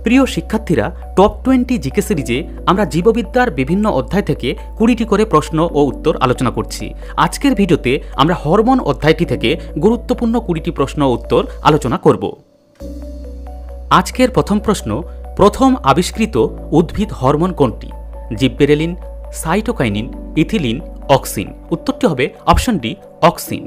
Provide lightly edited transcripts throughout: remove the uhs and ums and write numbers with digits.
প্রিয় শিক্ষার্থীরা, top 20 GK সিরিজে আমরা জীববিদ্যার বিভিন্ন অধ্যায় থেকে 20টি করে প্রশ্ন ও উত্তর আলোচনা করছি। আজকের ভিডিওতে আমরা হরমোন অধ্যায়টি থেকে গুরুত্বপূর্ণ 20টি প্রশ্ন ও উত্তর আলোচনা করব। আজকের প্রথম প্রশ্ন, প্রথম আবিষ্কৃত উদ্ভিদ হরমোন কোনটি? জিববেরেলিন, সাইটোকাইনিন, ইথিলিন, অক্সিন। উত্তরটি হবে অপশন ডি, অক্সিন।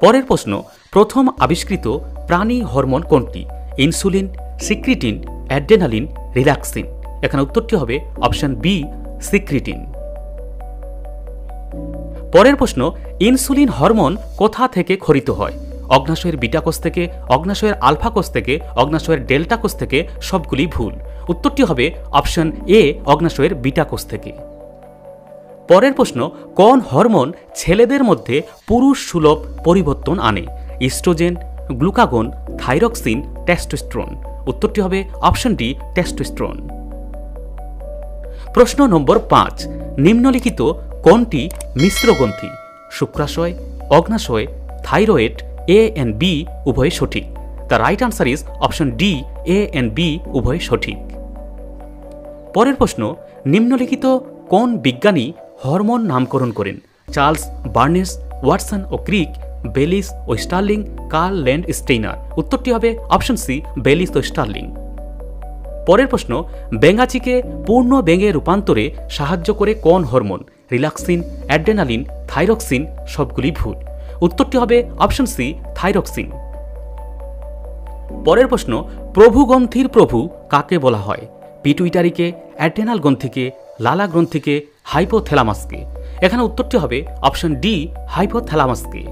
পরের প্রশ্ন, প্রথম আবিষ্কৃত প্রাণী হরমোন কোনটি? Insulin, secretin, adrenaline, relaxin. এখানে উত্তরটি হবে অপশন বি, সিক্রিটিন। পরের প্রশ্ন, ইনসুলিন হরমোন কোথা থেকে ক্ষরিত হয়? অগ্নাশয়ের বিটা কোষ থেকে, অগ্নাশয়ের আলফা কোষ থেকে, অগ্নাশয়ের ডেল্টা কোষ থেকে। সবগুলি ভুল। উত্তরটি হবে অপশন এ, অগ্নাশয়ের বিটা কোষ থেকে। পরের প্রশ্ন, কোন হরমোন ছেলেদের মধ্যে পুরুষ সুলভ পরিবর্তন আনে? Oestrogen, glucagon, thyroxine, testosterone. উত্তরটি হবে অপশন ডি, টেস্টোস্টেরন। প্রশ্ন নম্বর 5, নিম্নলিখিত কোনটি মিশ্র গ্রন্থি? শুক্রাশয়, অগ্নাশয়, থাইরয়েড, এ এন্ড বি উভয় সঠিক। The right answer is option D, A and B উভয় সঠিক। পরের প্রশ্ন, নিম্নলিখিত কোন বিজ্ঞানী হরমোন নামকরণ করেন? চার্লস বার্নেস, ওয়াটসন ও ক্রিক, বেলিস ও স্টার্লিং, কার্ল ল্যান্ড স্টেইনার। উত্তরটি হবে অপশন সি, বেলিস ও স্টার্লিং। পরের প্রশ্ন, ব্যাঙাচিকে পূর্ণ ব্যাঙে রূপান্তরে সাহায্য করে কোন হরমোন? Relaxin, adrenaline, thyroxine. সবগুলি ভুল। উত্তরটি হবে অপশন সি, থাইরক্সিন। পরের প্রশ্ন, প্রভু গ্রন্থির প্রভু কাকে বলা হয়? পিটুইটারিকে, অ্যাড্রেনাল গ্রন্থিকে, লালা গ্রন্থিকে, হাইপোথ্যালামাসকে। এখানে উত্তরটি হবে অপশন ডি, হাইপোথ্যালামাসকে।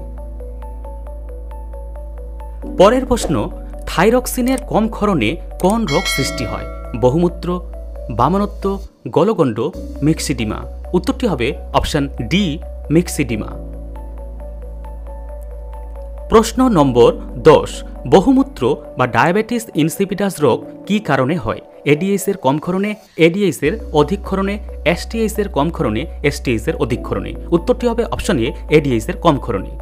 পরের প্রশ্ন, থাইরক্সিনের কম ক্ষরণে কোন রোগ সৃষ্টি হয়? বহুমূত্র, বামনত্ব, গলগণ্ড, মিক্সিডিমা। উত্তরটি হবে অপশন ডি, মিক্সিডিমা। প্রশ্ন নম্বর 10, বহুমূত্র বা ডায়াবেটিস ইনসিপিটাস রোগ কি কারণে হয়? এডিএইচ এর কম ক্ষরণে, এডিএইচ এর অধিক ক্ষরণে, এসটিএইচ এর কম ক্ষরণে, এসটিএইচ এর অধিক ক্ষরণে। উত্তরটি হবে অপশন এ, এডিএইচ এর কম ক্ষরণে।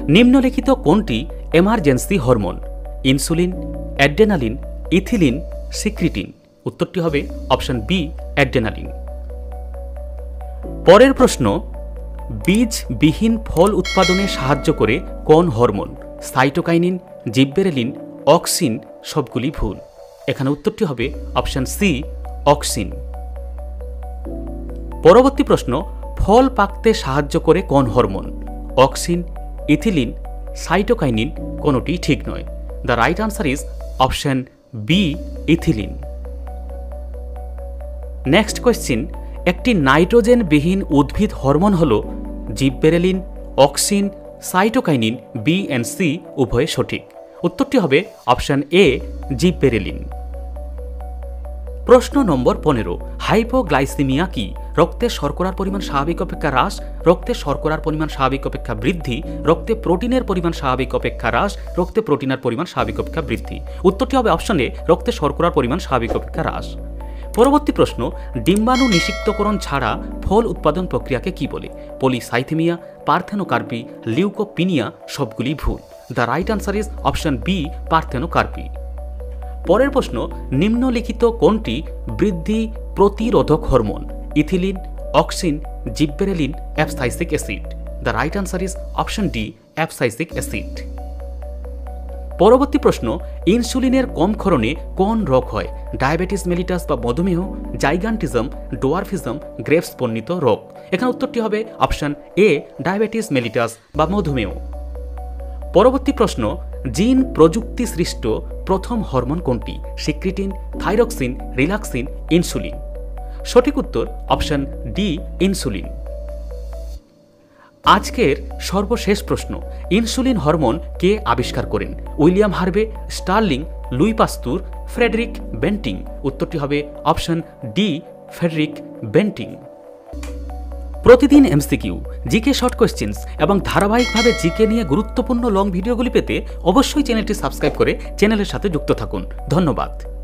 নিম্নলিখিত কোনটি emergency hormone? Insulin, adrenaline, ethylene, secretin. উত্তরটি হবে অপশন বি, অ্যাড্রেনালিন। পরের প্রশ্ন, বীজবিহীন ফল উৎপাদনে সাহায্য করে কোন হরমোন? Cytokinin, জিববেরেলিন, auxin. সবগুলি ভুল। এখানে উত্তরটি হবে অপশন সি, অক্সিন। পরবর্তী প্রশ্ন, ফল পাকতে সাহায্য করে কোন হরমোন? Auxin, ethylene, cytokinin. কোনোটি ঠিক নয়। The right answer is option B, ethylene. Next question, একটি নাইট্রোজেনবিহীন উদ্ভিদ হরমোন হল gibberellin, auxin, cytokinin. B and C উভয় সঠিক। উত্তরটি হবে অপশন এ, জিববেরেলিন। প্রশ্ন নম্বর 15, হাইপোগ্লাইসেমিয়া কি? রক্তে শর্করার পরিমাণ স্বাভাবিক অপেক্ষা হ্রাস, রক্তে শর্করার পরিমাণ স্বাভাবিক অপেক্ষা বৃদ্ধি, রক্তে প্রোটিনের পরিমাণ স্বাভাবিক অপেক্ষা হ্রাস, রক্তে প্রোটিনের পরিমাণ স্বাভাবিক অপেক্ষা বৃদ্ধি। উত্তরটি হবে অপশন এ, রক্তে শর্করার পরিমাণ স্বাভাবিক অপেক্ষা হ্রাস। পরবর্তী প্রশ্ন, ডিম্বাণু নিষিক্তকরণ ছাড়া ফল উৎপাদন প্রক্রিয়াকে কি বলে? Polycythemia, parthenocarpy, leucopenia. সবগুলি ভুল। The right answer is option B, parthenocarpy. পরের প্রশ্ন, নিম্নলিখিত কোনটি বৃদ্ধি প্রতিরোধক hormone? Ethylene, auxin, gibberellin, abscisic acid. The right answer is option D, abscisic acid. পরবর্তী প্রশ্ন, ইনসুলিনের কম ক্ষরণে কোন রোগ হয়? ডায়াবেটিস মেলিটাস বা মধুমেহ, জাইগান্টিজম, ডোয়ারফিজম, গ্রেভস বর্ণিত রোগ। এখানে উত্তরটি হবে অপশন এ, ডায়াবেটিস মেলিটাস বা মধুমেহ। পরবর্তী প্রশ্ন, জিন প্রযুক্তি সৃষ্ট প্রথম হরমোন কোনটি? সিক্রিটিন, থাইরক্সিন, রিল্যাক্সিন, ইনসুলিন। সঠিক উত্তর অপশন ডি, ইনসুলিন। আজকের সর্বশেষ প্রশ্ন, ইনসুলিন হরমোন কে আবিষ্কার করেন? William Harvey, Starling, Louis Pasteur, Frederick Banting. উত্তরটি হবে অপশন ডি, ফ্রেডরিক বেন্টিং। প্রতিদিন এমসিকিউ, জিকে শর্ট কোয়েশ্চেন্স এবং ধারাবাহিকভাবে জিকে নিয়ে গুরুত্বপূর্ণ লং ভিডিওগুলি পেতে অবশ্যই চ্যানেলটি সাবস্ক্রাইব করে চ্যানেলের সাথে যুক্ত থাকুন। ধন্যবাদ।